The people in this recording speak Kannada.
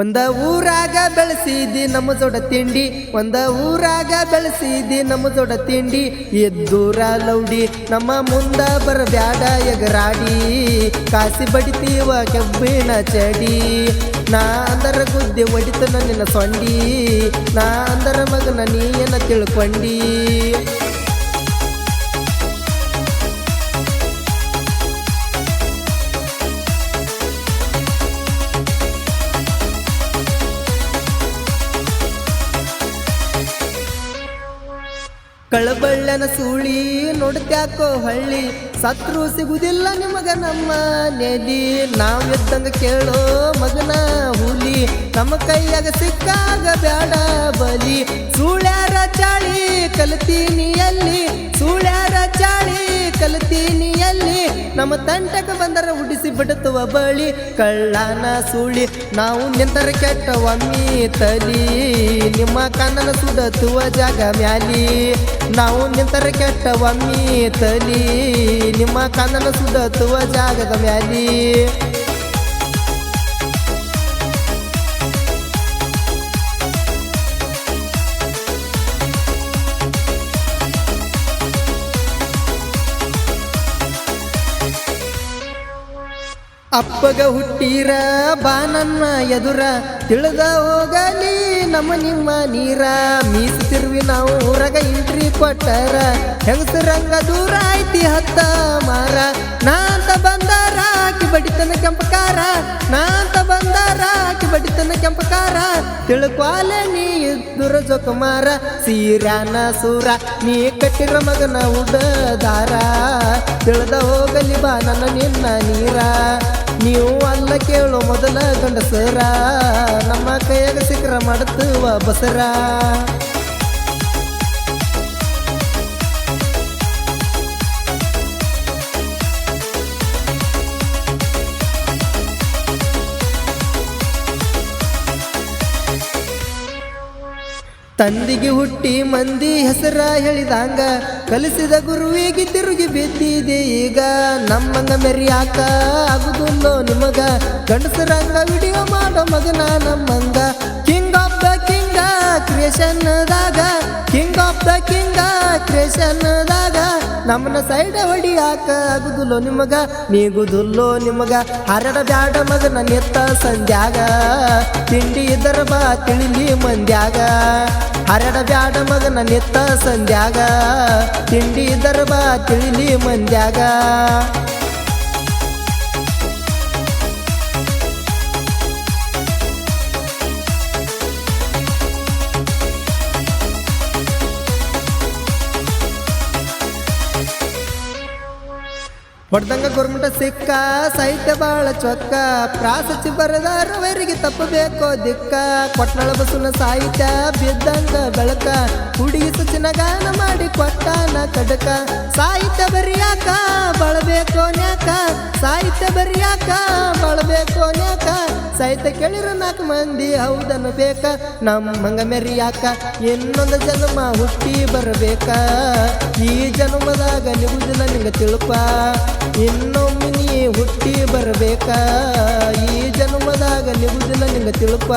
ಒಂದ ಊರಾಗ ಬೆಳೆಸಿದಿ ನಮ್ಮ ಜೋಡ ತಿಂಡಿ, ಒಂದ ಊರಾಗ ಬೆಳೆಸಿದಿ ನಮ್ಮ ಜೋಡ ತಿಂಡಿ. ಎದ್ದೂರ ಲೌಡಿ ನಮ್ಮ ಮುಂದ ಬರಬ್ಯಾಡ ಎಗರಾಡಿ, ಕಾಸಿ ಬಡಿತೀವ ಕೆಬ್ಬಿನ ಚಡಿ. ನಾ ಅಂದರ ಗುದ್ದೆ ಒಡಿತ ನಿನ್ನ ಸೊಂಡಿ, ನಾ ಅಂದರ ಮಗನ ನೀನ ತಿಳ್ಕೊಂಡಿ. ಕಳಬಳ್ಳನ ಸೂಳಿ ನೋಡ್ತ್ಯಾಕೋ ಹಳ್ಳಿ, ಸತ್ರು ಸಿಗುದಿಲ್ಲ ನಿಮಗ ನಮ್ಮ ನೆಲಿ. ನಾವಿದ್ದಂಗ ಕೇಳೋ ಮಗನ ಹುಲಿ, ನಮ್ಮ ಕೈಯಾಗ ಸಿಕ್ಕಾಗ ಬ್ಯಾಡ ಬಲಿ. ಸುಳ್ಯಾರ ಚಾಳಿ ಕಲ್ತೀನಿ ಎಲ್ಲಿ, ಸುಳ್ಯಾರ ಚಾಳಿ ಕಲ್ತೀನಿ ಎಲ್ಲಿ. ನಮ್ಮ ತಂಟಕ ಬಂದರ ಉಡಿಸಿ ಬಿಡುತ್ತವ ಬಳಿ. ಕಳ್ಳನ ಸುಳಿ ನಾವು ನಿಂತರ ಕೆಟ್ಟ ಒಮ್ಮಿ ತಲಿ, ನಿಮ್ಮ ಕಣ್ಣನ ಸುಡತುವ ಜಾಗ ಮ್ಯಾಲಿ. ನಾವು ನಿಂತರ ಕೆಟ್ಟ ಒಮ್ಮಿ ತಲಿ, ನಿಮ್ಮ ಕಣ್ಣನ ಸುಡತುವ ಜಾಗದ ಮ್ಯಾಲಿ. ಅಪ್ಪಗ ಹುಟ್ಟೀರ ಬಾ ನನ್ನ ಎದುರ, ತಿಳಿದ ಹೋಗಲಿ ನಮ್ಮ ನಿಮ್ಮ ನೀರ. ಮೀಸುತ್ತಿರುವಿ ನಾವು ಊರಾಗ ಎಂಟ್ರಿ ಕೊಟ್ಟರ, ಹೆಂಗಸರಂಗ ದೂರ ಐತಿ ಹತ್ತ ಮಾರ. ನಾ ಅಂತ ಬಂದಾರ ಆಕಿ ಬಡಿತನ ಕೆಂಪಕಾರ, ನಾ ಅಂತ ಬಂದಾರ ಆಕಿ ಬಡಿತನ ಕೆಂಪಕಾರ. ತಿಳ್ಕೊಲೆ ನೀ ಇದ್ದುರ ಜೋಕುಮಾರ, ಸೀರ್ಯಾನ ಸೂರ ನೀ ಕಟ್ಟಿರ ಮಗನ ಉಡದಾರ. ತಿಳಿದ ಹೋಗಲಿ ಬಾ ನನ್ನ ನಿನ್ನ ನೀರ, ನೀವು ಅಲ್ಲ ಕೇಳೋ ಮೊದಲ ಗಂಡಸರ. ನಮ್ಮ ಕೈಯಾಗ ಸಿಕ್ರ ಮಾಡುತ್ತುವ ಬಸರ. ತಂದಿಗೆ ಹುಟ್ಟಿ ಮಂದಿ ಹೆಸರ ಹೇಳಿದಂಗ, ಕಲಿಸಿದ ಗುರುವಿಗೆ ತಿರುಗಿ ಬಿದ್ದಿದೆ ಈಗ. ನಮ್ಮಂಗ ಮೆರಿಯಾಕ ಆಗುದಿಲ್ಲೋ ನಿಮಗ, ಗಂಡಸರಂಗ ವಿಡಿಯೋ ಮಾಡೋ ಮಗನ ನಮ್ಮಂಗ. ಕಿಂಗ್ ಆಫ್ ದ ಕಿಂಗ ಕ್ರಿಯೇಷನ್ದಾಗ, ಕಿಂಗ್ ಆಫ್ ದ ಕಿಂಗ ಕ್ರಿಯೇಷನ್ದಾಗ. ನಮ್ಮನ್ನ ಸೈಡ್ ಹೊಡಿಯಾಕ ಆಗುದಿಲ್ಲೋ ನಿಮಗ, ನೀಗುದಿಲ್ಲೋ ನಿಮಗ. ಹರಡ ಬ್ಯಾಡ ಮಗನ ನೆತ್ತ ಸಂಧ್ಯಾಗ, ತಿಂಡಿ ಇದರ ಬಾ ತಿಳಿಲಿ ಮಂದ್ಯಾಗ. ಹರಡ ಬ್ಯಾಡ ಮಗನ ನೆತ್ತ ಸಂಧ್ಯಾಗ, ತಿಂಡಿ ಇದರ ಬಾ ತಿಳಿಲಿ ಮಂದ್ಯಾಗ. ಹೊಡ್ದಂಗ ಗೋರ್ಮೆಂಟ ಸಿಕ್ಕ ಸಾಹಿತ್ಯ ಬಾಳ ಚೊಕ್ಕ, ಪ್ರಾಸಚ್ಚಿ ಬರದಾರವರಿಗೆ ತಪ್ಪಬೇಕೋ ದಿಕ್ಕ. ಕೊಟ್ನಳ ಬಸುನ ಸಾಹಿತ್ಯ ಬಿದ್ದಂಗ ಬೆಳಕ, ಹುಡುಗಿ ಸುಚಿನ ಗಾನ ಮಾಡಿ ಕೊಟ್ಟಾನ ಕಡಕ. ಸಾಹಿತ್ಯ ಬರಿಯಾಕ ಬಳಬೇಕೋ ನ್ಯಾಕ, ಸಾಹಿತ್ಯ ಬರಿಯಾಕ ಬಳಬೇಕೋ ನ್ಯಾಕ. ಸಾಹಿತ್ಯ ಕೇಳಿರ 4 ಮಂದಿ ಹೌದನ್ನು ಬೇಕ, ನಮ್ಮಂಗ ಮೆರಿಯಾಕ ಇನ್ನೊಂದು ಜನ್ಮ ಹುಟ್ಟಿ ಬರಬೇಕ. ಈ ಜನ್ಮದಾಗ ನಿಗುದಿಲ್ಲ ನಿಂಗ ತಿಳುಪ, ಇನ್ನೊಮ್ಮೆ ನೀ ಹುಟ್ಟಿ ಬರಬೇಕ. ಈ ಜನ್ಮದಾಗ ನಿಗುದಿಲ್ಲ ನಿಂಗ ತಿಳುಪ.